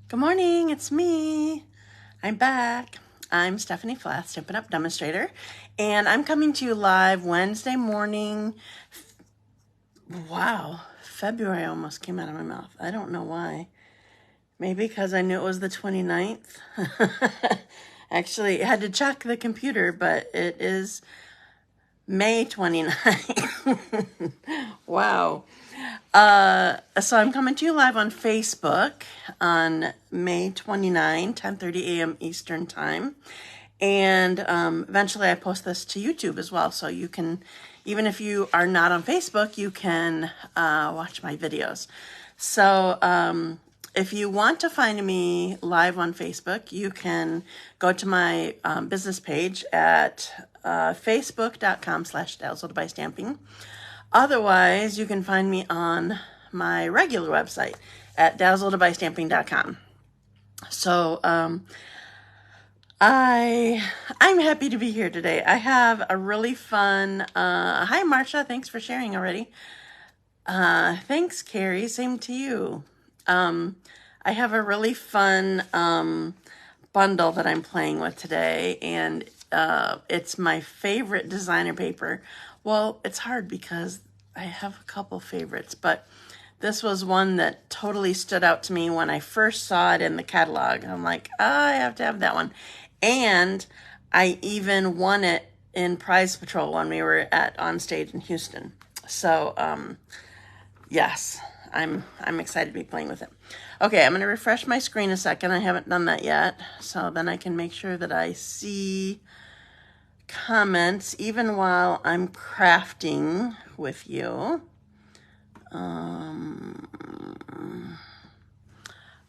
Good morning, it's me. I'm back. I'm Stephanie Flath, Stampin' Up! Demonstrator, and I'm coming to you live Wednesday morning. Wow, February almost came out of my mouth. I don't know why. Maybe because I knew it was the 29th. Actually, I had to check the computer, but it is May 29th. Wow. So I'm coming to you live on Facebook on May 29, 10:30 a.m. Eastern Time. And eventually I post this to YouTube as well. So you can, even if you are not on Facebook, you can watch my videos. So if you want to find me live on Facebook, you can go to my business page at facebook.com/Dazzled by Stamping. Otherwise, you can find me on my regular website at dazzledbystamping.com. So I'm happy to be here today. I have a really fun, hi Marcia, thanks for sharing already. Thanks Carrie, same to you. I have a really fun bundle that I'm playing with today, and it's my favorite designer paper. Well, it's hard because I have a couple favorites, but this was one that totally stood out to me when I first saw it in the catalog. I'm like, I have to have that one. And I even won it in Prize Patrol when we were on stage in Houston. So, yes, I'm excited to be playing with it. Okay, I'm going to refresh my screen a second. I haven't done that yet. So then I can make sure that I see comments even while I'm crafting with you.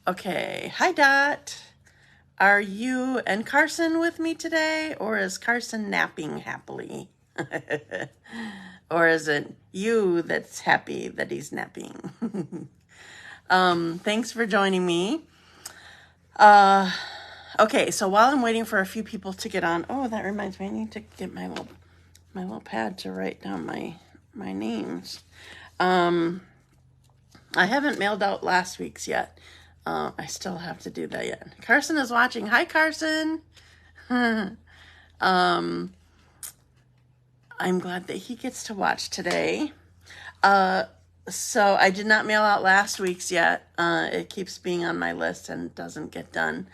Okay, hi Dot. Are you and Carson with me today, or is Carson napping happily? Or is it you that's happy that he's napping? Thanks for joining me. Okay, so while I'm waiting for a few people to get on, oh, that reminds me, I need to get my little pad to write down my names. I haven't mailed out last week's yet. I still have to do that yet. Carson is watching. Hi, Carson. I'm glad that he gets to watch today. So I did not mail out last week's yet. It keeps being on my list and doesn't get done.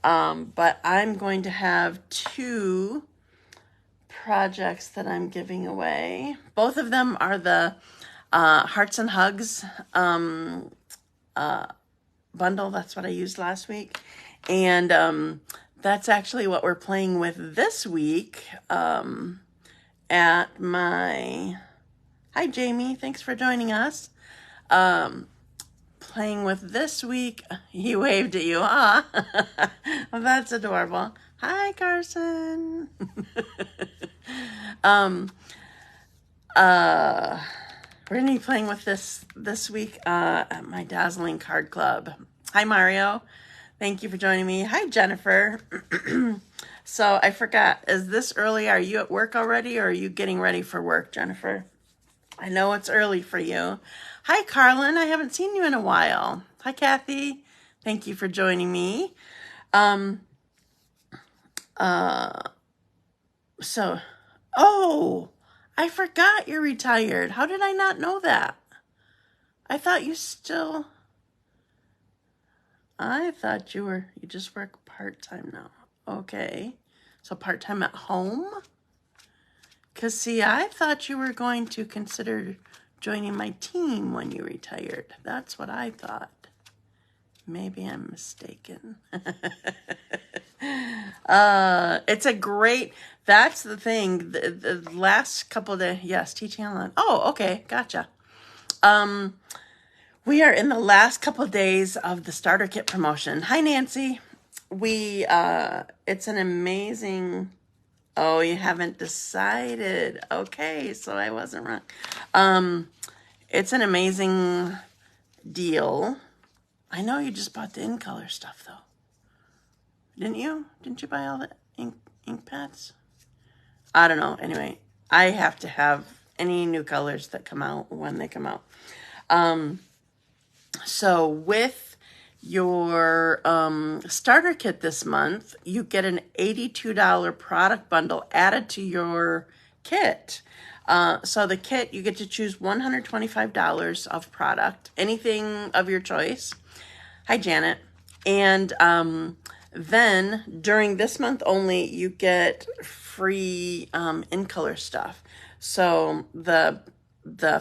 But I'm going to have two projects that I'm giving away. Both of them are the Hearts and Hugs bundle. That's what I used last week. And that's actually what we're playing with this week at my... Hi, Jamie. Thanks for joining us. Playing with this week. He waved at you. Ah, well, that's adorable. Hi, Carson. We're going to be playing with this week at my Dazzling Card Club. Hi, Mario. Thank you for joining me. Hi, Jennifer. So I forgot, is this early? Are you at work already, or are you getting ready for work, Jennifer? I know it's early for you. Hi, Carlin. I haven't seen you in a while. Hi, Kathy. Thank you for joining me. Oh, I forgot you're retired. How did I not know that? I thought you just work part-time now. Okay. So part-time at home? Because, see, I thought you were going to consider joining my team when you retired. That's what I thought. Maybe I'm mistaken. It's a great, that's the thing. The last couple of days, yes, teaching online. Oh, okay, gotcha. We are in the last couple of days of the starter kit promotion. Hi, Nancy. It's an amazing... Oh, you haven't decided. Okay, so I wasn't wrong. It's an amazing deal. I know you just bought the in-color stuff, though. Didn't you? Didn't you buy all the ink pads? I don't know. Anyway, I have to have any new colors that come out when they come out. So with your starter kit this month, you get an $82 product bundle added to your kit. So the kit, you get to choose $125 of product, anything of your choice. Hi, Janet. And then during this month only, you get free in color stuff. So the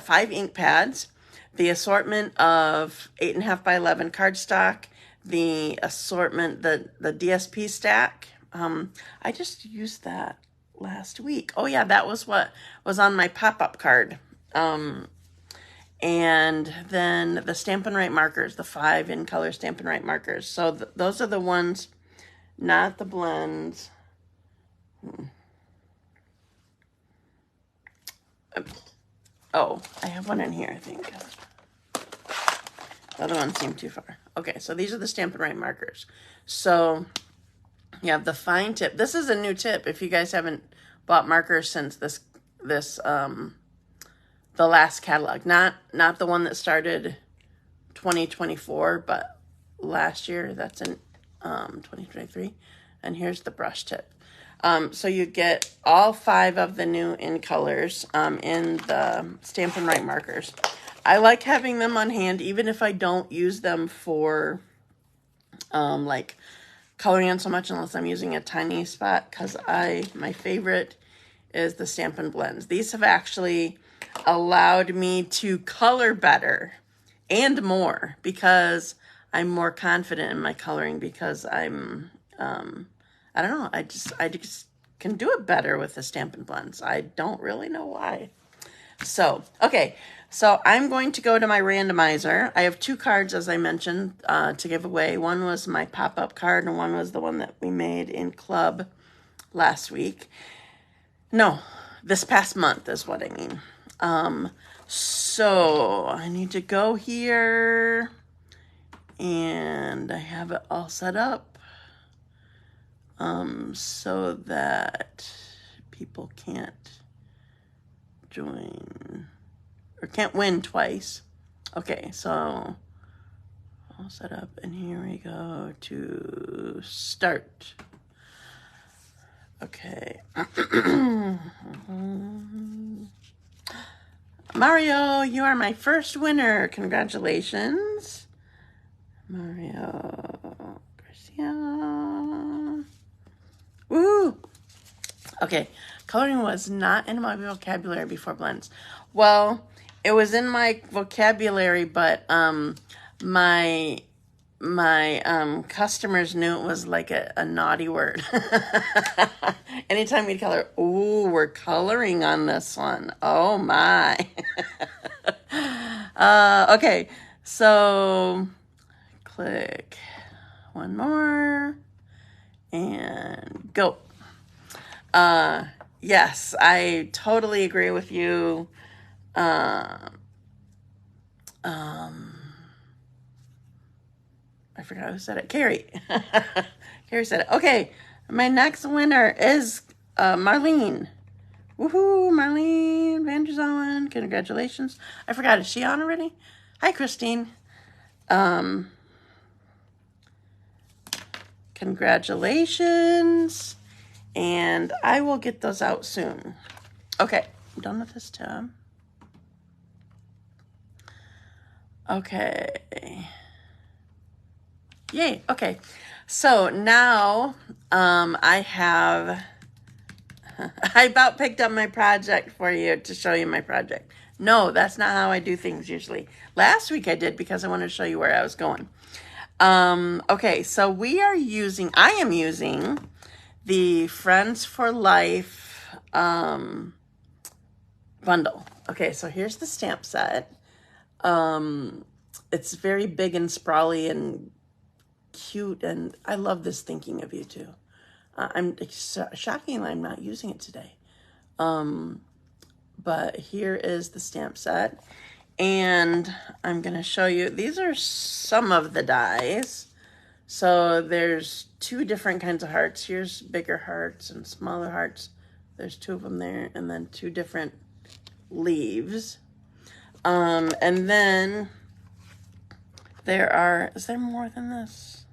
5 ink pads, the assortment of 8.5 by 11 cardstock, the assortment, the DSP stack. I just used that last week. Oh yeah, that was what was on my pop-up card. And then the Stampin' Right markers, the 5 in color Stampin' Right markers. So those are the ones, not the blends. Oh, I have one in here, I think. The other one seemed too far. Okay, so these are the Stampin' Right markers. So you have the fine tip. This is a new tip if you guys haven't bought markers since the last catalog. Not the one that started 2024, but last year. That's in 2023. And here's the brush tip. So you get all 5 of the new in colors in the Stampin' Right markers. I like having them on hand, even if I don't use them for like coloring in so much, unless I'm using a tiny spot, because my favorite is the Stampin' Blends. These have actually allowed me to color better and more because I'm more confident in my coloring, because I'm I don't know, I just can do it better with the Stampin' Blends. I don't really know why. So, okay, so I'm going to go to my randomizer. I have 2 cards, as I mentioned, to give away. One was my pop-up card, and one was the one that we made in club last week. No, this past month is what I mean. So I need to go here, and I have it all set up so that people can't join or can't win twice. Okay, so all set up, and here we go to start. Okay. Mario, you are my first winner. Congratulations. Mario Garcia. Woo! Okay, coloring was not in my vocabulary before blends. Well, it was in my vocabulary, but my customers knew it was like a naughty word. Anytime we'd color, ooh, we're coloring on this one. Oh my. Okay, so click one more and go. Yes, I totally agree with you. I forgot who said it. Carrie. Carrie said it. Okay, my next winner is Marlene. Woohoo, Marlene VanderZouwen. Congratulations. I forgot, is she on already? Hi, Christine. Congratulations. And I will get those out soon. Okay, I'm done with this tab. Okay. Yay, okay. So now I about picked up my project for you to show you my project. No, that's not how I do things usually. Last week I did because I wanted to show you where I was going. Okay, so I am using the Friends for Life bundle. Okay, so here's the stamp set. It's very big and sprawly and cute, and I love this thinking of you too. It's shocking I'm not using it today. But here is the stamp set, and I'm going to show you. These are some of the dies. So there's 2 different kinds of hearts. Here's bigger hearts and smaller hearts. There's 2 of them there, and then 2 different leaves. And then is there more than this?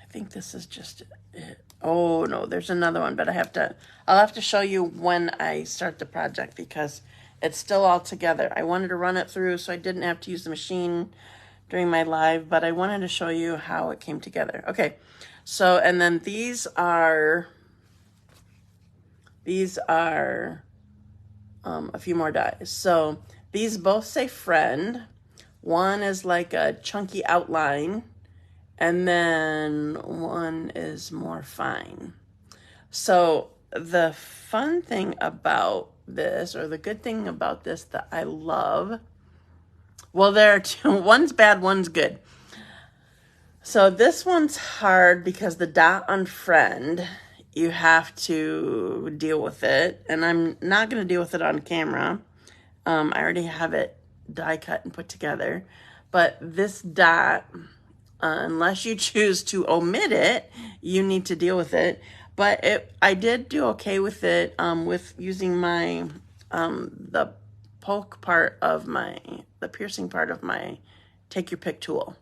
I think this is just it. Oh no, there's another one, but I'll have to show you when I start the project because it's still all together. I wanted to run it through so I didn't have to use the machine during my live, but I wanted to show you how it came together. Okay, so, and then these are a few more dies. So these both say friend. One is like a chunky outline, and then one is more fine. So the fun thing about this, or the good thing about this that I love, well, there are two. One's bad, one's good. So this one's hard because the dot on friend, you have to deal with it. And I'm not going to deal with it on camera. I already have it die cut and put together. But this dot, unless you choose to omit it, you need to deal with it. But I did do okay with it with using my, the poke part of the piercing part of my take your pick tool.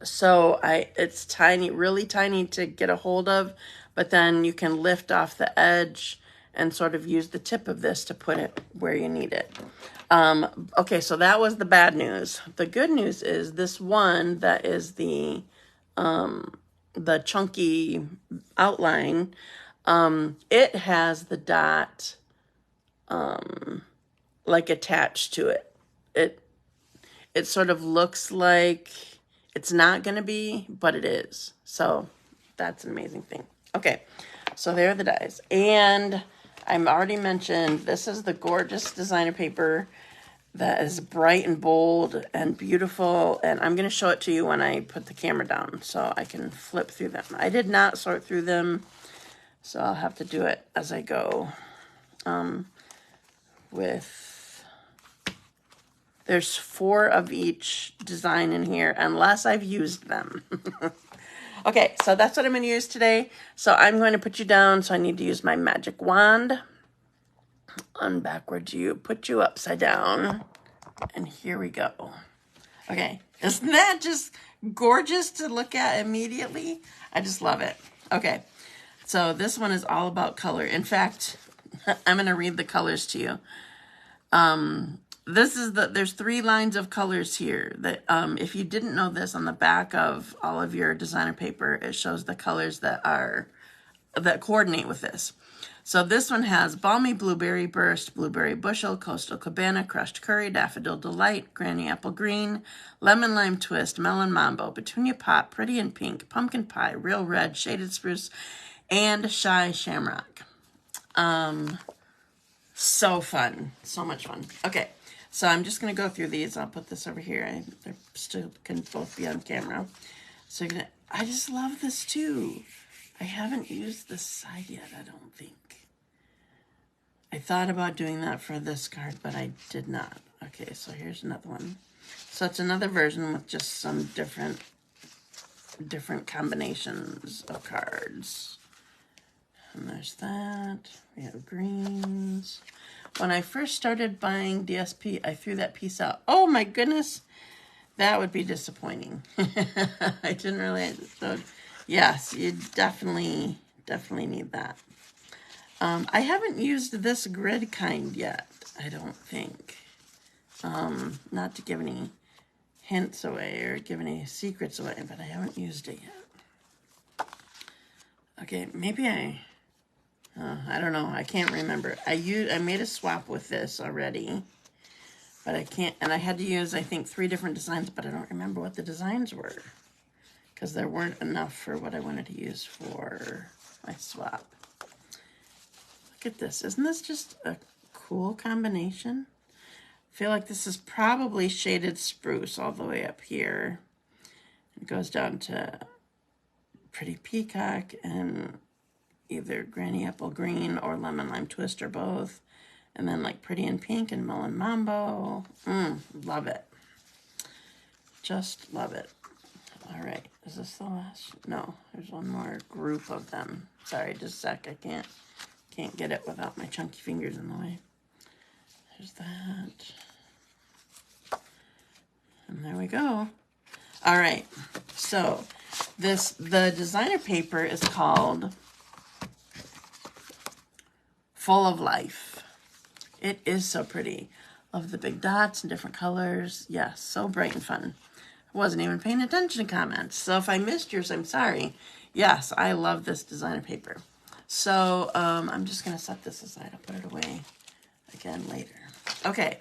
So it's tiny, really tiny to get a hold of, but then you can lift off the edge and sort of use the tip of this to put it where you need it. Okay, so that was the bad news. The good news is this one that is the chunky outline, it has the dot like attached to it. It sort of looks like it's not going to be, but it is. So that's an amazing thing. Okay, so there are the dies. And I'm already mentioned, this is the gorgeous designer paper that is bright and bold and beautiful. And I'm going to show it to you when I put the camera down so I can flip through them. I did not sort through them, so I'll have to do it as I go. There's 4 of each design in here, unless I've used them. Okay, so that's what I'm going to use today. So I'm going to put you down, so I need to use my magic wand. On backwards, you put you upside down. And here we go. Okay, isn't that just gorgeous to look at immediately? I just love it. Okay, so this one is all about color. In fact, I'm going to read the colors to you. There's 3 lines of colors here that, if you didn't know this, on the back of all of your designer paper, it shows the colors that coordinate with this. So this one has Balmy Blueberry Burst, Blueberry Bushel, Coastal Cabana, Crushed Curry, Daffodil Delight, Granny Apple Green, Lemon Lime Twist, Melon Mambo, Petunia Pop, Pretty in Pink, Pumpkin Pie, Real Red, Shaded Spruce, and Shy Shamrock. So fun. So much fun. Okay. So I'm just going to go through these. I'll put this over here. They still can both be on camera. So I just love this too. I haven't used this side yet, I don't think. I thought about doing that for this card, but I did not. Okay, so here's another one. So it's another version with just some different combinations of cards. And there's that. We have greens. When I first started buying DSP, I threw that piece out. Oh my goodness, that would be disappointing. I didn't realize it. So yes, you definitely need that. I haven't used this grid kind yet, I don't think. Not to give any hints away or give any secrets away, but I haven't used it yet. Okay, maybe I don't know. I can't remember. I made a swap with this already, but I can't. And I had to use, I think, 3 different designs, but I don't remember what the designs were because there weren't enough for what I wanted to use for my swap. Look at this. Isn't this just a cool combination? I feel like this is probably Shaded Spruce all the way up here. It goes down to Pretty Peacock and either Granny Apple Green or Lemon Lime Twist or both. And then like Pretty in Pink and Melon Mambo. Love it. Just love it. All right. Is this the last? No, there's one more group of them. Sorry, just a sec. I can't get it without my chunky fingers in the way. There's that. And there we go. All right, so the designer paper is called Full of Life. It is so pretty. Love the big dots and different colors. Yes, so bright and fun. I wasn't even paying attention to comments, so if I missed yours, I'm sorry. Yes, I love this designer paper. So I'm just going to set this aside. I'll put it away again later. Okay,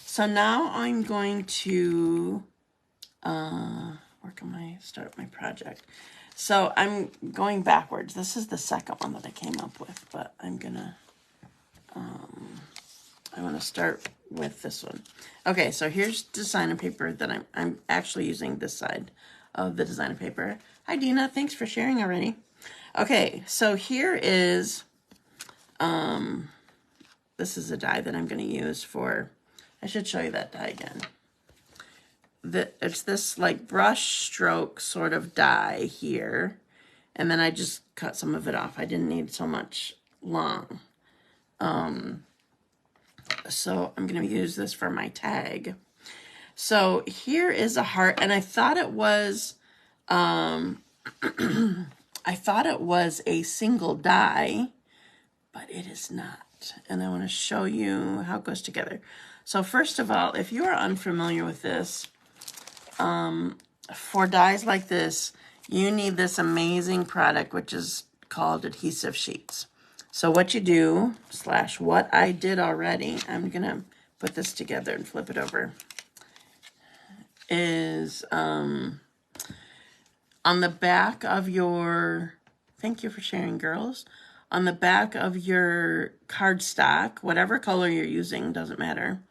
so now I'm going to start my project. So I'm going backwards. This is the second one that I came up with, but I'm gonna I want to start with this one. Okay, so here's designer paper that I'm actually using this side of the designer paper. Hi Dina, thanks for sharing already. Okay, so here is this is a die that I'm going to use for, I should show you that die again. It's this like brush stroke sort of die here, and then I just cut some of it off. I didn't need so much long. So I'm going to use this for my tag. So here is a heart, and I thought it was I thought it was a single die, but it is not. And I want to show you how it goes together. So first of all, if you are unfamiliar with this, for dies like this, you need this amazing product, which is called adhesive sheets. So what you do, / what I did already, I'm going to put this together and flip it over, is on the back of your, thank you for sharing, girls, on the back of your cardstock, whatever color you're using, doesn't matter,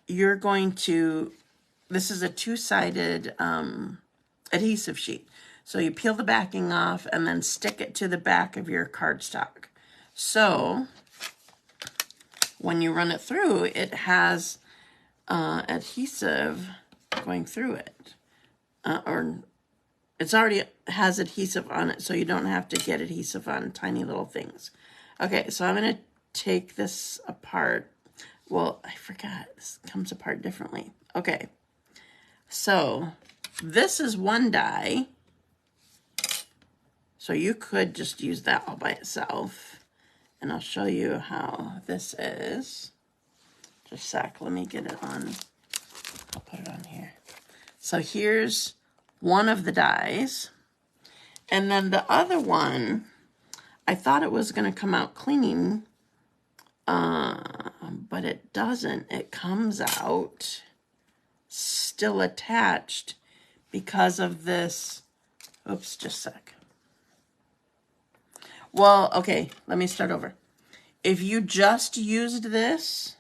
you're going to, this is a two-sided adhesive sheet. So you peel the backing off and then stick it to the back of your cardstock. So when you run it through, it has adhesive going through it. Or it's already has adhesive on it, so you don't have to get adhesive on tiny little things. Okay, so I'm going to take this apart. Well, I forgot. This comes apart differently. Okay, so this is one die. So you could just use that all by itself. And I'll show you how this is. Just a sec, let me get it on. I'll put it on here. So here's one of the dies. And then the other one, I thought it was going to come out clean, but it doesn't. It comes out still attached because of this. Oops, just a sec. Well, okay, let me start over. If you just used this,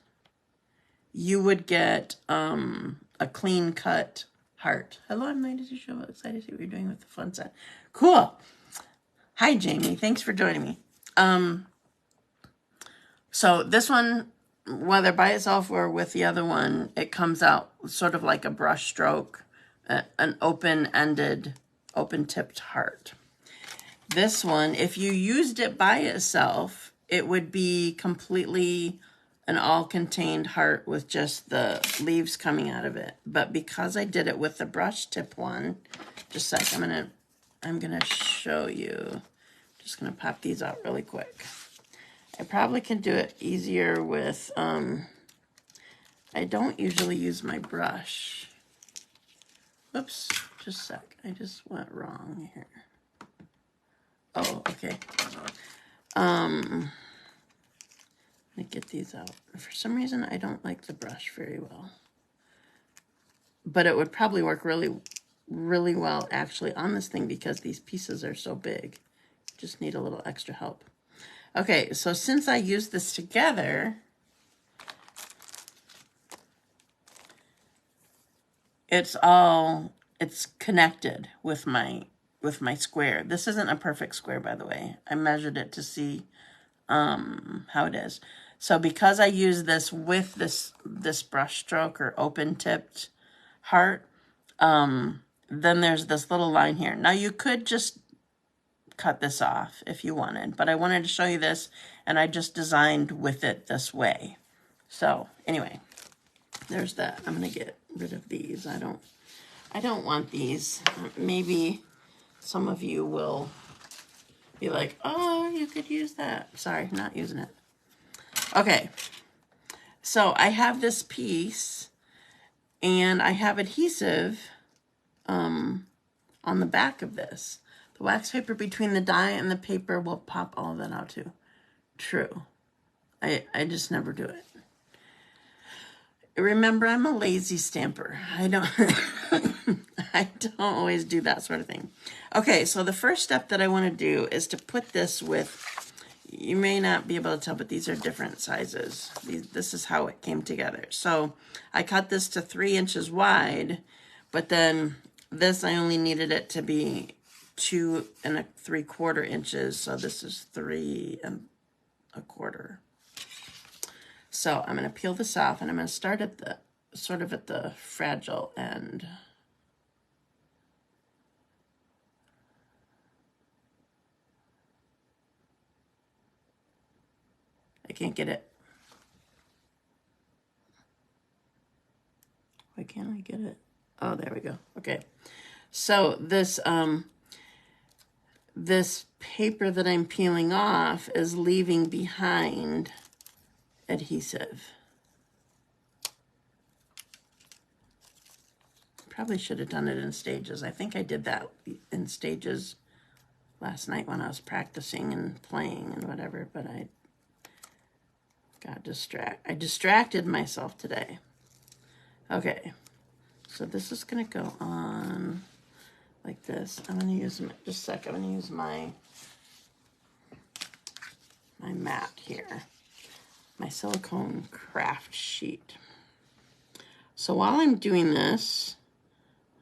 you would get a clean cut heart. Hello, I'm excited to see what you're doing with the fun set. Cool. Hi, Jamie. Thanks for joining me. So this one, whether by itself or with the other one, it comes out sort of like a brush stroke, an open-ended, open-tipped heart. This one, if you used it by itself, it would be completely an all-contained heart with just the leaves coming out of it. But because I did it with the brush tip one, just a sec, I'm gonna show you. Just gonna pop these out really quick. I probably can do it easier with, I don't usually use my brush. Oops, just a sec, I just went wrong here. Oh, okay. Let me get these out. For some reason, I don't like the brush very well. But it would probably work really, really well actually on this thing because these pieces are so big. Just need a little extra help. Okay, so since I used this together, it's connected with my square. This isn't a perfect square, by the way. I measured it to see how it is. So because I use this with this brush stroke or open tipped heart, then there's this little line here. Now you could just cut this off if you wanted, but I wanted to show you this, and I just designed with it this way. So anyway, there's that. I'm gonna get rid of these. I don't want these. Maybe some of you will be like, oh, you could use that. Sorry, not using it. Okay. So I have this piece and I have adhesive on the back of this. The wax paper between the die and the paper will pop all of that out too. True. I just never do it. Remember, I'm a lazy stamper. I don't I don't always do that sort of thing. Okay, so the first step that I want to do is to put this with, you may not be able to tell, but these are different sizes. This is how it came together. So I cut this to 3 inches wide, but then this I only needed it to be 2 3/4 inches. So this is 3 1/4. So I'm going to peel this off and I'm going to start at the, sort of at the fragile end. I can't get it. Why can't I get it? Oh, there we go. Okay. So this, this paper that I'm peeling off is leaving behind adhesive. Probably should have done it in stages. I think I did that in stages last night when I was practicing and playing and whatever, but I got distracted myself today. Okay, so this is gonna go on like this. I'm gonna use, just a sec, I'm gonna use my mat here, my silicone craft sheet. So while I'm doing this,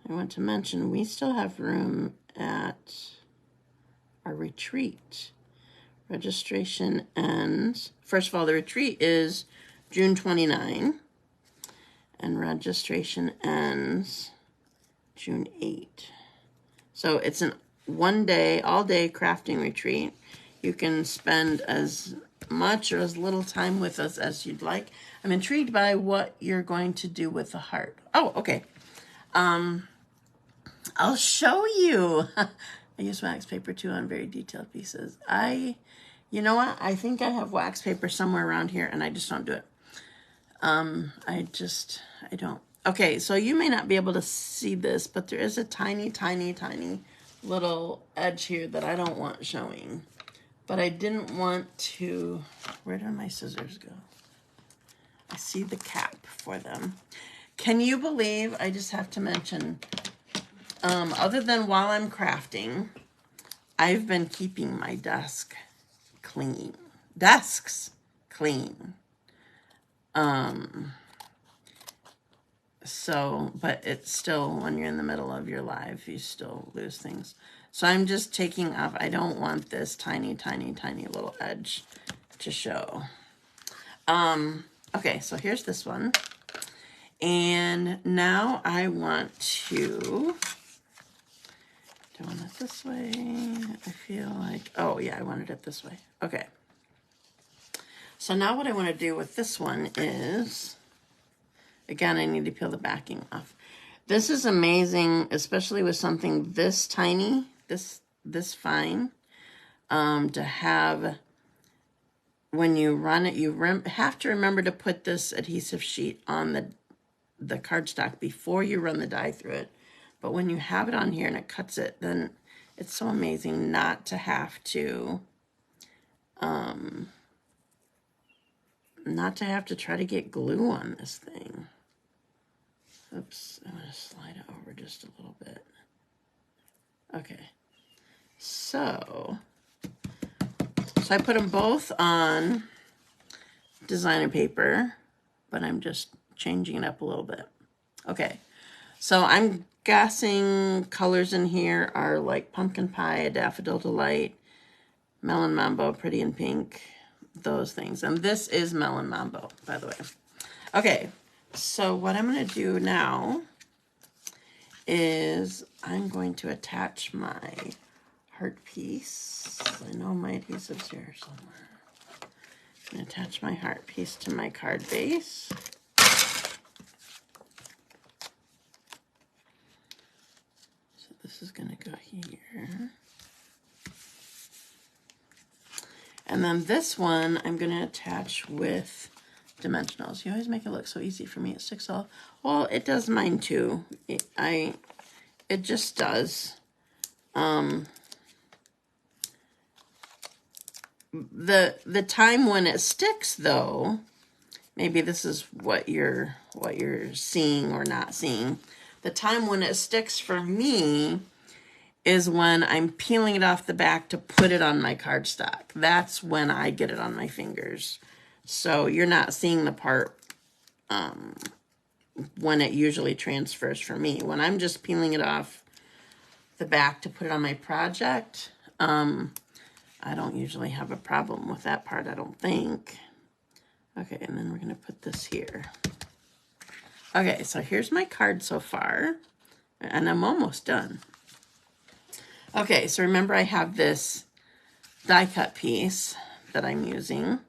I want to mention we still have room at our retreat. Registration ends, first of all, the retreat is June 29, and registration ends June 8. So it's an one-day, all-day crafting retreat. You can spend as much or as little time with us as you'd like. I'm intrigued by what you're going to do with the heart. Oh, okay. I'll show you. I use wax paper too on very detailed pieces. You know what? I think I have wax paper somewhere around here and I just don't do it. I don't. Okay, so you may not be able to see this, but there is a tiny, tiny, tiny little edge here that I don't want showing. But I didn't want to, where did my scissors go? I see the cap for them. Can you believe, I just have to mention, other than while I'm crafting, I've been keeping my desks clean. So, but it's still, when you're in the middle of your live, you still lose things. So I'm just taking off, I don't want this tiny, tiny, tiny little edge to show. Okay, so here's this one. And now I want to, do I want it this way? I feel like, oh yeah, I wanted it this way. Okay. So now what I want to do with this one is, again, I need to peel the backing off. This is amazing, especially with something this tiny, this fine, to have, when you run it, you have to remember to put this adhesive sheet on the cardstock before you run the die through it. But when you have it on here and it cuts it, then it's so amazing not to have to, try to get glue on this thing. Oops, I'm going to slide it over just a little bit. Okay, so I put them both on designer paper, but I'm just changing it up a little bit. Okay, so I'm guessing colors in here are like pumpkin pie, daffodil delight, melon mambo, pretty in pink, those things. And this is melon mambo, by the way. Okay, so what I'm going to do now is I'm going to attach my heart piece. I know my adhesive's here somewhere. I'm going to attach my heart piece to my card base. this is going to go here. And then this one I'm going to attach with dimensionals. You always make it look so easy for me. It sticks all. Well, it does mine too. It just does. The time when it sticks though, maybe this is what you're seeing or not seeing. The time when it sticks for me is when I'm peeling it off the back to put it on my cardstock. That's when I get it on my fingers. So you're not seeing the part when it usually transfers for me. When I'm just peeling it off the back to put it on my project, I don't usually have a problem with that part, I don't think. Okay, and then we're going to put this here. Okay, so here's my card so far, and I'm almost done. Okay, so remember I have this die cut piece that I'm using,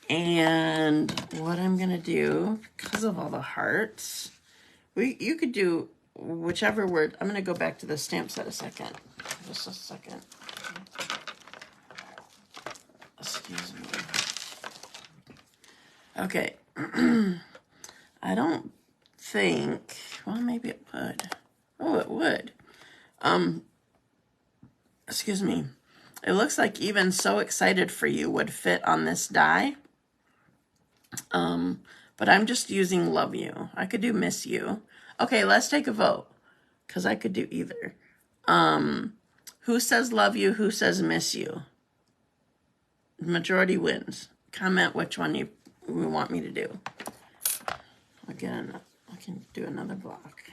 and what I'm going to do, because of all the hearts, you could do whichever word. I'm going to go back to the stamp set a second. Just a second. Excuse me. Okay. I don't think, well, maybe it would. Oh, it would. Excuse me. It looks like even So Excited for You would fit on this die. But I'm just using Love You. I could do Miss You. Okay, let's take a vote, because I could do either. Who says Love You? Who says Miss You? Majority wins. Comment which one you want me to do. Again, I can do another block.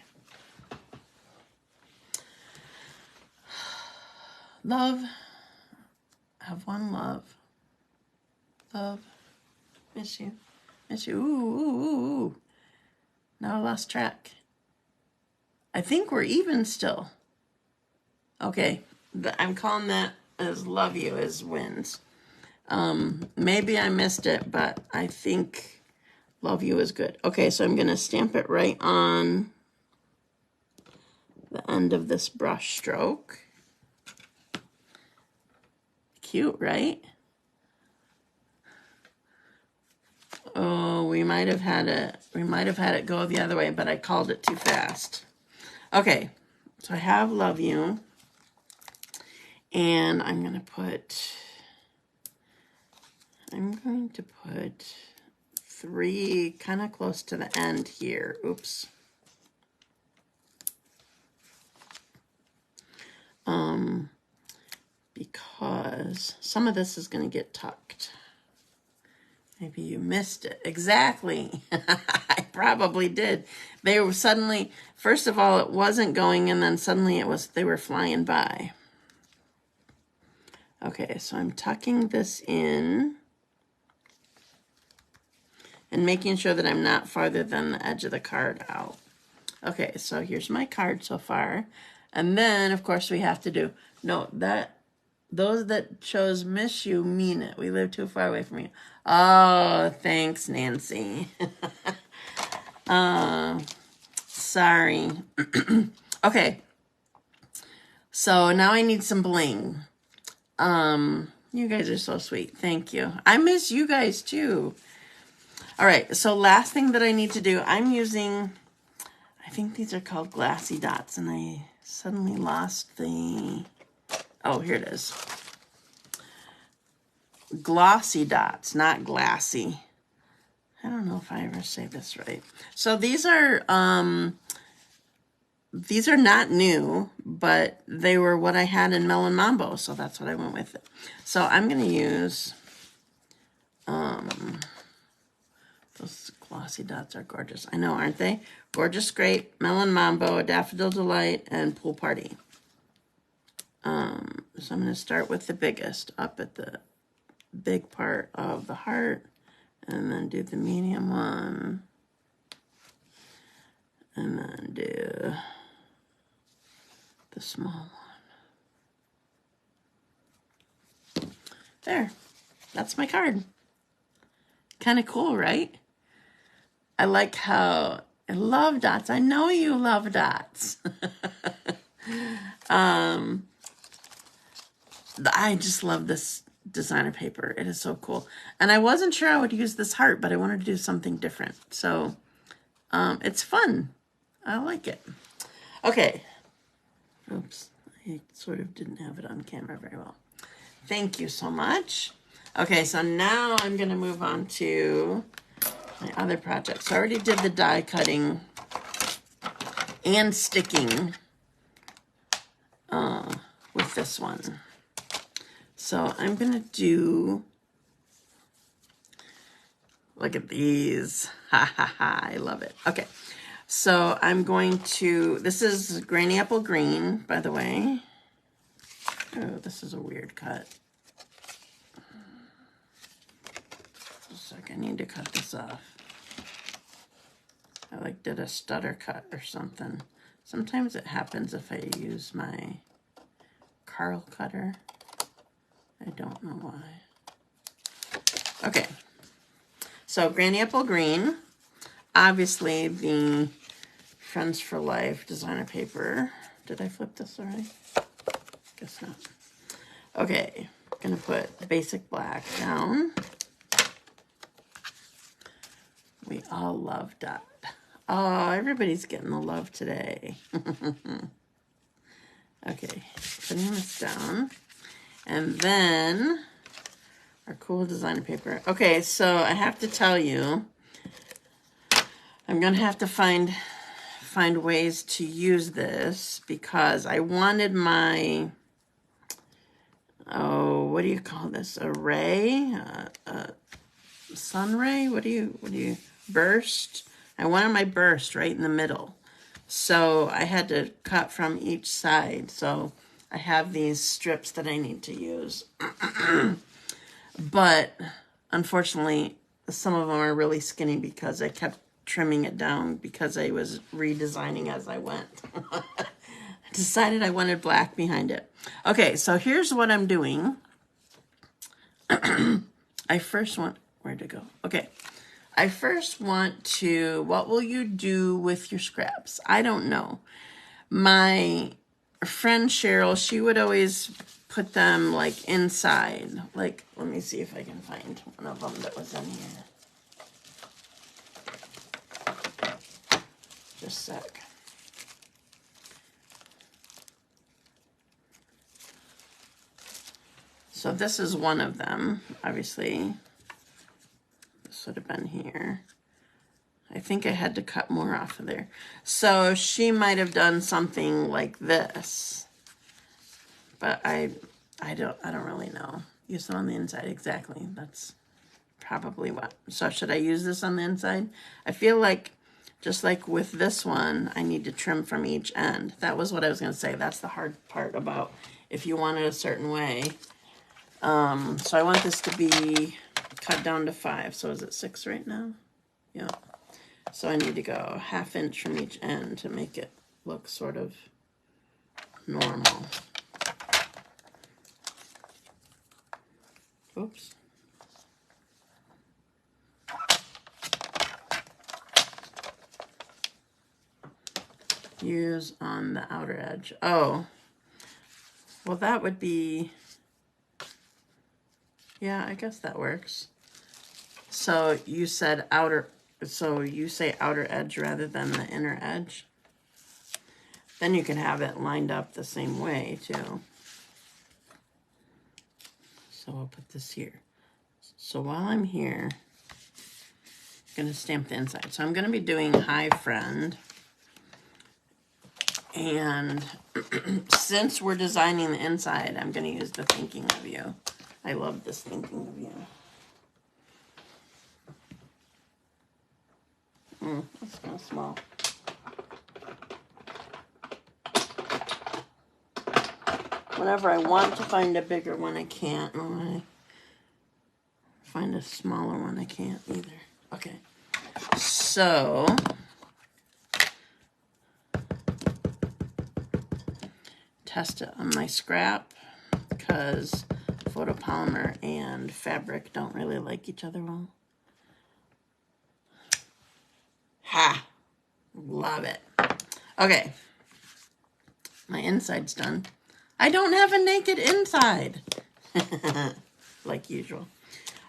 Love. Have one love. Love. Miss you. Miss you. Ooh, ooh, ooh, ooh. Now I lost track. I think we're even still. Okay. I'm calling that as Love You as wins. Maybe I missed it, but I think Love You is good. Okay, so I'm going to stamp it right on the end of this brush stroke. Cute, right? Oh, we might have had it go the other way, but I called it too fast. Okay, so I have Love You, and I'm going to put 3 kind of close to the end here. Oops. Because some of this is going to get tucked. Maybe you missed it. Exactly. I probably did. They were suddenly, first of all, it wasn't going, and then suddenly they were flying by. Okay, so I'm tucking this in and making sure that I'm not farther than the edge of the card out. Okay, so here's my card so far. And then, of course, we have to do, no, those that chose Miss You mean it. We live too far away from you. Oh, thanks, Nancy. Sorry. Okay. So now I need some bling. You guys are so sweet. Thank you. I miss you guys too. All right. So last thing that I need to do, I'm using, I think these are called glassy dots, and I suddenly lost the, oh, here it is. Glossy dots, not glassy. I don't know if I ever say this right. So these are not new, but they were what I had in Melon Mambo, so that's what I went with. So I'm going to use, those glossy dots are gorgeous. I know, aren't they? Gorgeous Grape, Melon Mambo, Daffodil Delight, and Pool Party. So I'm going to start with the biggest, up at the big part of the heart, and then do the medium one, and then do the small one. There, that's my card. Kind of cool, right? I like how, I love dots. I know you love dots. I just love this designer paper. It is so cool. And I wasn't sure I would use this heart, but I wanted to do something different. So it's fun. I like it. Okay. Oops. I sort of didn't have it on camera very well. Thank you so much. Okay, so now I'm going to move on to my other project. So I already did the die cutting and sticking with this one. So I'm going to do, look at these. Ha ha ha, I love it. Okay, so I'm going to, this is Granny Apple Green, by the way. Oh, this is a weird cut. Just a sec, I need to cut this off. I like did a stutter cut or something. Sometimes it happens if I use my Carl cutter. I don't know why. Okay, so Granny Apple Green, obviously the Friends for Life designer paper. Did I flip this already? Guess not. Okay, gonna put basic black down. We all love that. Oh, everybody's getting the love today. Okay, putting this down. And then our cool designer paper. Okay, so I have to tell you, I'm gonna have to find ways to use this because I wanted my, oh, what do you call this? A ray, sun ray? What do you burst? I wanted my burst right in the middle. So I had to cut from each side. So I have these strips that I need to use. But unfortunately, some of them are really skinny because I kept trimming it down because I was redesigning as I went. I decided I wanted black behind it. Okay, so here's what I'm doing. I first want, where'd it go? Okay. I first want to, what will you do with your scraps? I don't know. My friend Cheryl, she would always put them like inside. Like, let me see if I can find one of them that was in here. Just a sec. So this is one of them, obviously. This would have been here. I think I had to cut more off of there. So she might have done something like this. But I don't really know. Use it on the inside, exactly. That's probably what. So should I use this on the inside? I feel like, just like with this one, I need to trim from each end. That was what I was going to say. That's the hard part about if you want it a certain way. So I want this to be cut down to 5. So is it 6 right now? Yeah. So I need to go 1/2 inch from each end to make it look sort of normal. Oops. Use on the outer edge. Oh, well that would be, yeah, I guess that works. So you said outer, so you say outer edge rather than the inner edge. Then you can have it lined up the same way too. So I'll put this here. So while I'm here, I'm gonna stamp the inside. So I'm gonna be doing Hi Friend. And since we're designing the inside, I'm gonna use the Thinking of You. I love this Thinking of You. That's kind of small. Whenever I want to find a bigger one, I can't. And when I find a smaller one, I can't either. Okay. So, test it on my scrap because photopolymer and fabric don't really like each other well. Ha! Love it. Okay. My inside's done. I don't have a naked inside. Like usual.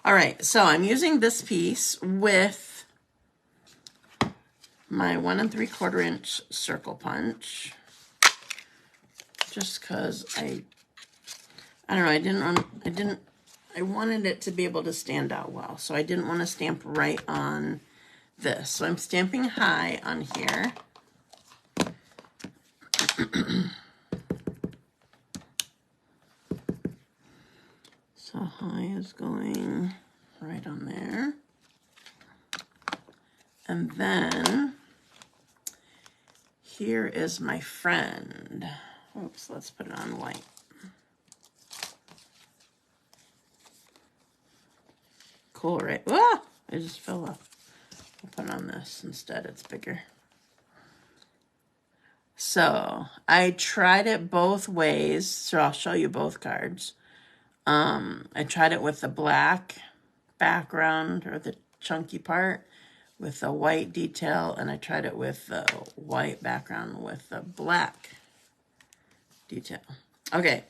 All right, so I'm using this piece with my 1 3/4 inch circle punch. Just because I don't know, I wanted it to be able to stand out well. So I didn't want to stamp right on this. So I'm stamping high on here. So high is going right on there. And then here is my friend. Oops, let's put it on white. Cool, right? Ah, it just fell off. I'll put it on this instead, it's bigger. So I tried it both ways, so I'll show you both cards. I tried it with the black background, or the chunky part, with the white detail, and I tried it with the white background with the black detail. Okay,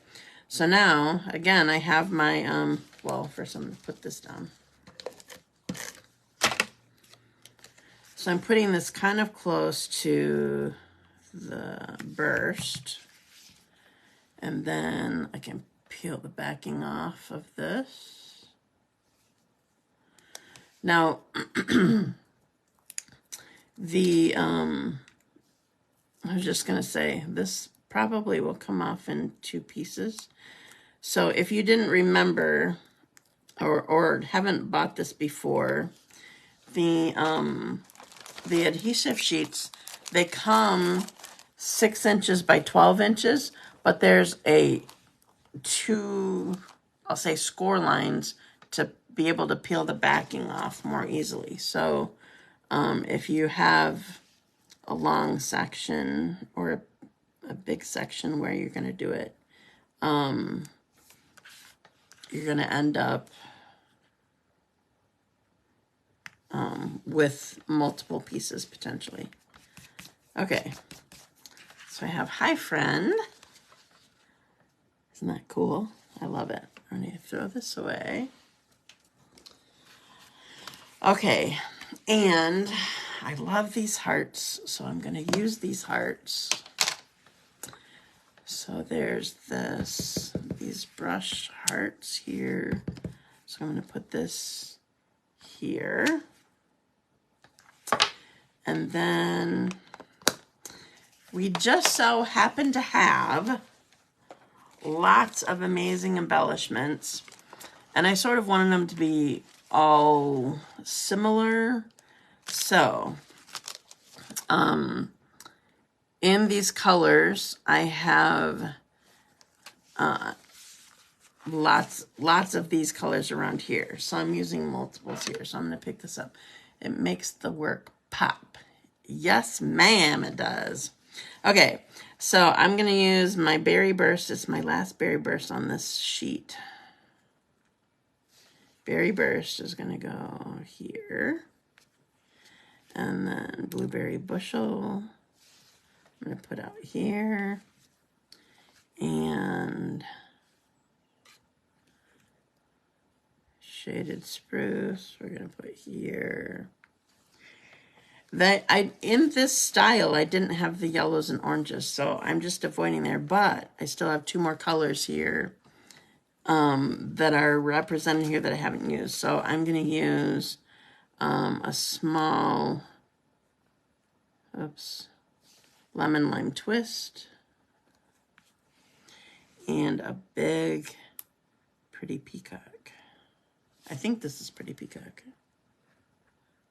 so now, again, I have my, well, first I'm going to put this down. So I'm putting this kind of close to the burst, and then I can peel the backing off of this. Now, I was just going to say, this probably will come off in 2 pieces. So if you didn't remember or haven't bought this before, the adhesive sheets, they come 6 inches by 12 inches, but there's a 2, I'll say, score lines to be able to peel the backing off more easily. So if you have a long section or a big section where you're going to do it, you're going to end up with multiple pieces potentially. Okay, so I have Hi Friend. Isn't that cool? I love it. I'm going to throw this away. Okay, and I love these hearts, so I'm going to use these hearts. So there's these brush hearts here. So I'm going to put this here. And then we just so happen to have lots of amazing embellishments. And I sort of wanted them to be all similar. So, in these colors, I have lots of these colors around here. So I'm using multiples here. So I'm going to pick this up. It makes the work pop. Yes, ma'am, it does. Okay, so I'm going to use my Berry Burst. It's my last Berry Burst on this sheet. Berry Burst is going to go here. And then Blueberry Bushel, I'm going to put out here. And Shaded Spruce, we're going to put here. In this style, I didn't have the yellows and oranges, so I'm just avoiding there. But I still have 2 more colors here that are represented here that I haven't used. So I'm going to use a small, lemon lime twist, and a big Pretty Peacock. I think this is Pretty Peacock.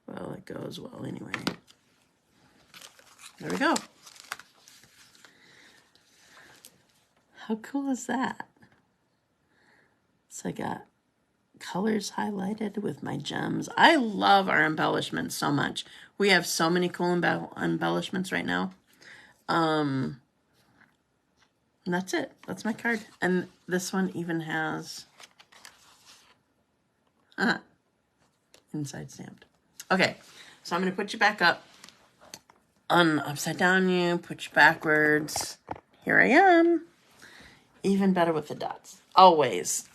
Well, it goes well anyway. There we go. How cool is that? So I got colors highlighted with my gems. I love our embellishments so much. We have so many cool embellishments right now. And that's it. That's my card. And this one even has inside stamped. Okay, so I'm going to put you back up. Upside down you, put you backwards. here I am. Even better with the dots. Always.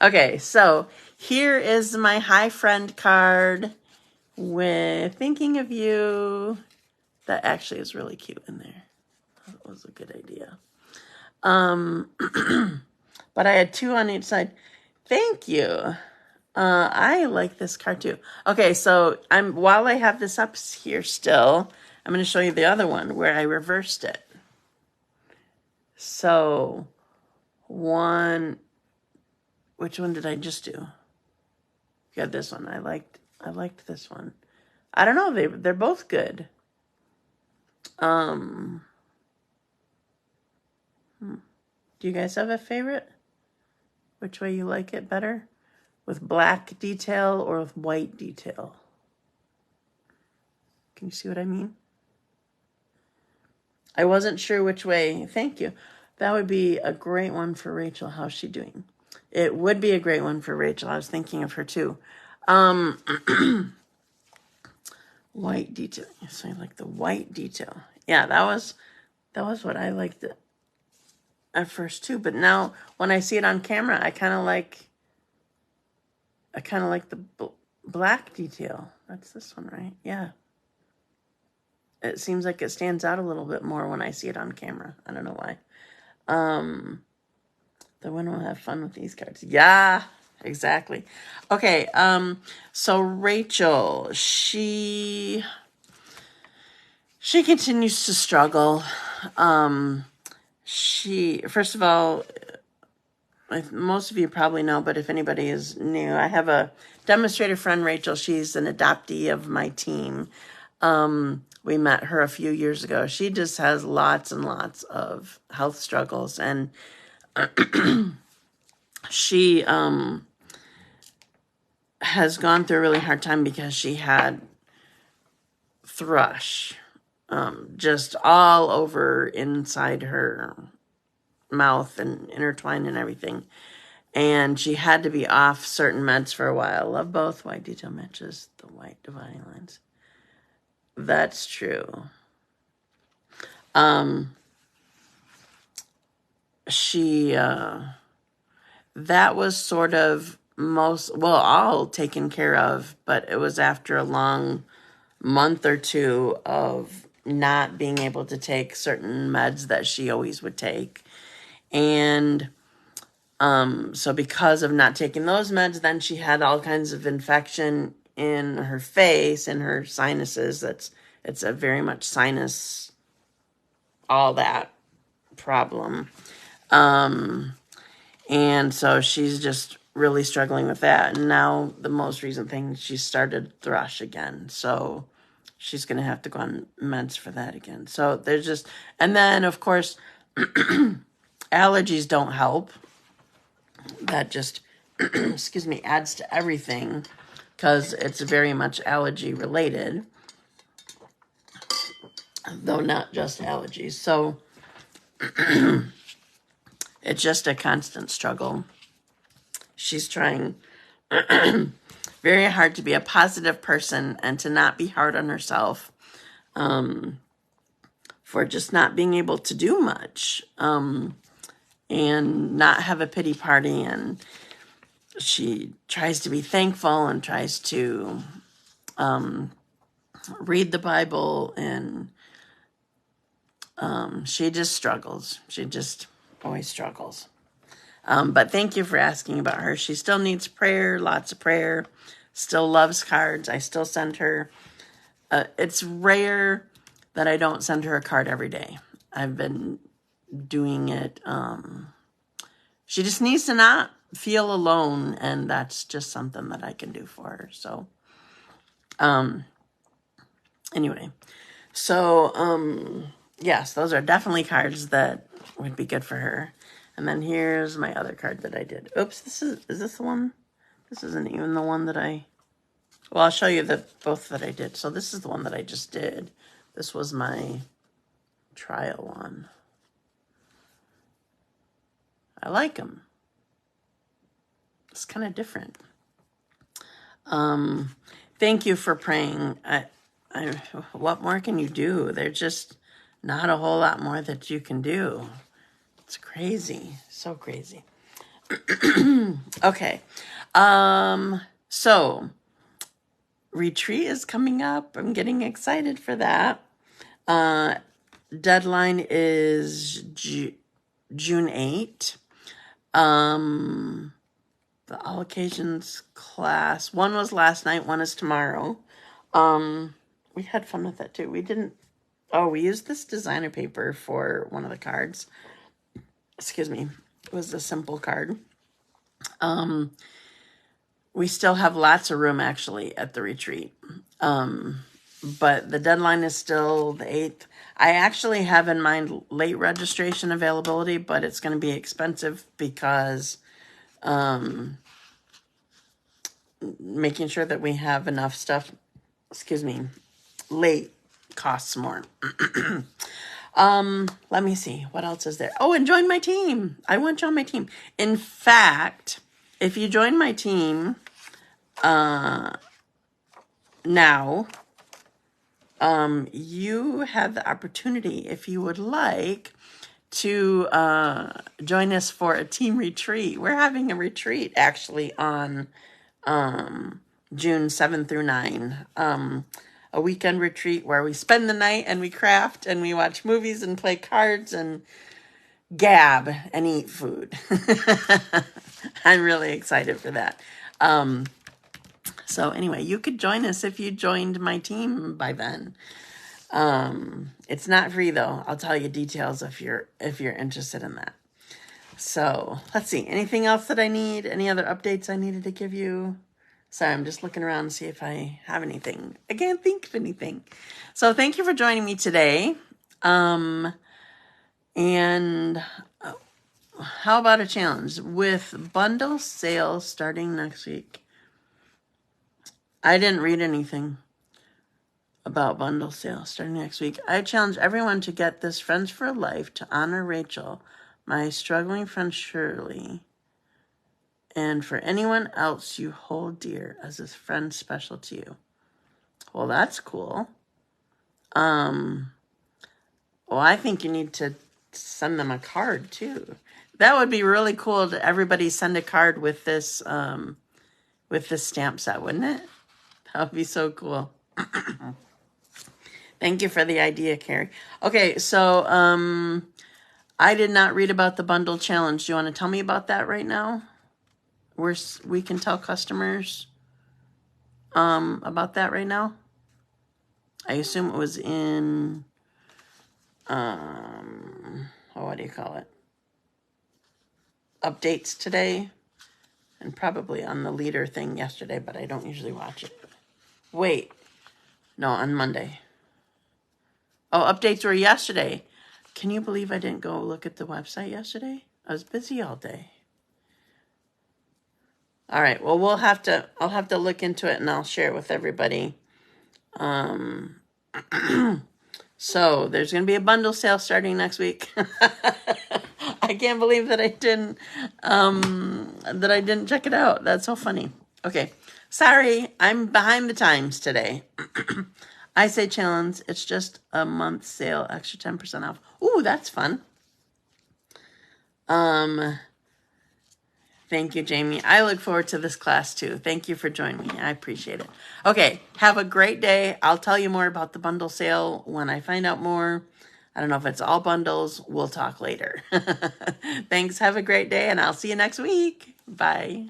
Okay, so here is my hi friend card with thinking of you. That actually is really cute in there. That was a good idea. But I had 2 on each side. Thank you. I like this card too. Okay, so while I have this up here still, I'm going to show you the other one where I reversed it. So which one did I just do? Yeah, this one. I liked this one. I don't know, they're both good. Do you guys have a favorite? Which way you like it better? With black detail or with white detail? Can you see what I mean? I wasn't sure which way. Thank you. That would be a great one for Rachel. How's she doing? It would be a great one for Rachel. I was thinking of her too. White detail. So I like the white detail. Yeah, that was what I liked at first too. But now when I see it on camera, I kind of like the black detail. That's this one, right? Yeah. It seems like it stands out a little bit more when I see it on camera. I don't know why. The winner will have fun with these cards. Yeah, exactly. Okay, so Rachel, she continues to struggle. First of all, most of you probably know, but if anybody is new, I have a demonstrator friend, Rachel. She's an adoptee of my team. We met her a few years ago. She just has lots and lots of health struggles, and she has gone through a really hard time because she had thrush just all over inside her mouth and intertwined and everything. And she had to be off certain meds for a while. Love both. White detail matches the white dividing lines. That's true. That was sort of all taken care of, but it was after a long month or 2 of not being able to take certain meds that she always would take. And so because of not taking those meds, then she had all kinds of infection in her face and her sinuses. It's a very much sinus, all that problem. And so she's just really struggling with that. And now the most recent thing, she started thrush again. So she's going to have to go on meds for that again. So there's just, and then of course, allergies don't help. That just, excuse me, adds to everything because it's very much allergy related, though not just allergies. So it's just a constant struggle. She's trying very hard to be a positive person and to not be hard on herself for just not being able to do much and not have a pity party. And she tries to be thankful and tries to read the Bible, and she just struggles. She just always struggles. But thank you for asking about her. She still needs prayer, lots of prayer, still loves cards. I still send her. It's rare that I don't send her a card every day. I've been doing it. She just needs to not feel alone, and that's just something that I can do for her. So, anyway, so, yes, those are definitely cards that would be good for her. And then here's my other card that I did. Oops, is this the one? This isn't even the one that well, I'll show you both that I did. So this is the one that I just did. This was my trial one. I like them. It's kind of different. Thank you for praying. What more can you do? They're just not a whole lot more that you can do. It's crazy. So crazy. Okay. So retreat is coming up. I'm getting excited for that. Deadline is June 8th. The all occasions class. One was last night, one is tomorrow. We had fun with that too. We used this designer paper for one of the cards. Excuse me. It was a simple card. We still have lots of room actually at the retreat. But the deadline is still the 8th. I actually have in mind late registration availability, but it's going to be expensive because making sure that we have enough stuff, late costs more. Let me see. What else is there? Oh, and join my team. I want you on my team. In fact, if you join my team now, you have the opportunity, if you would like, to join us for a team retreat. We're having a retreat actually on June 7 through 9. A weekend retreat where we spend the night and we craft and we watch movies and play cards and gab and eat food. I'm really excited for that. So anyway, you could join us if you joined my team by then. It's not free though. I'll tell you details if you're interested in that. So let's see. Anything else that I need? Any other updates I needed to give you? Sorry, I'm just looking around to see if I have anything. I can't think of anything. So thank you for joining me today. And how about a challenge with bundle sales starting next week? I didn't read anything about bundle sales starting next week. I challenge everyone to get this Friends for Life to honor Rachel, my struggling friend Shirley, and for anyone else you hold dear as a friend special to you. Well, that's cool. Well, I think you need to send them a card too. That would be really cool to everybody send a card with this stamp set, wouldn't it? That would be so cool. Thank you for the idea, Carrie. Okay, so I did not read about the bundle challenge. Do you want to tell me about that right now? We can tell customers about that right now. I assume it was in what do you call it? Updates today, and probably on the leader thing yesterday, but I don't usually watch it. Wait, no, on Monday. Oh, updates were yesterday. Can you believe I didn't go look at the website yesterday? I was busy all day. All right, well, I'll have to look into it and I'll share it with everybody. So there's going to be a bundle sale starting next week. I can't believe that I didn't check it out. That's so funny. Okay, sorry, I'm behind the times today. I say challenge. It's just a month sale, extra 10% off. Ooh, that's fun. Thank you, Jamie. I look forward to this class too. Thank you for joining me. I appreciate it. Okay, have a great day. I'll tell you more about the bundle sale when I find out more. I don't know if it's all bundles. We'll talk later. Thanks. Have a great day, and I'll see you next week. Bye.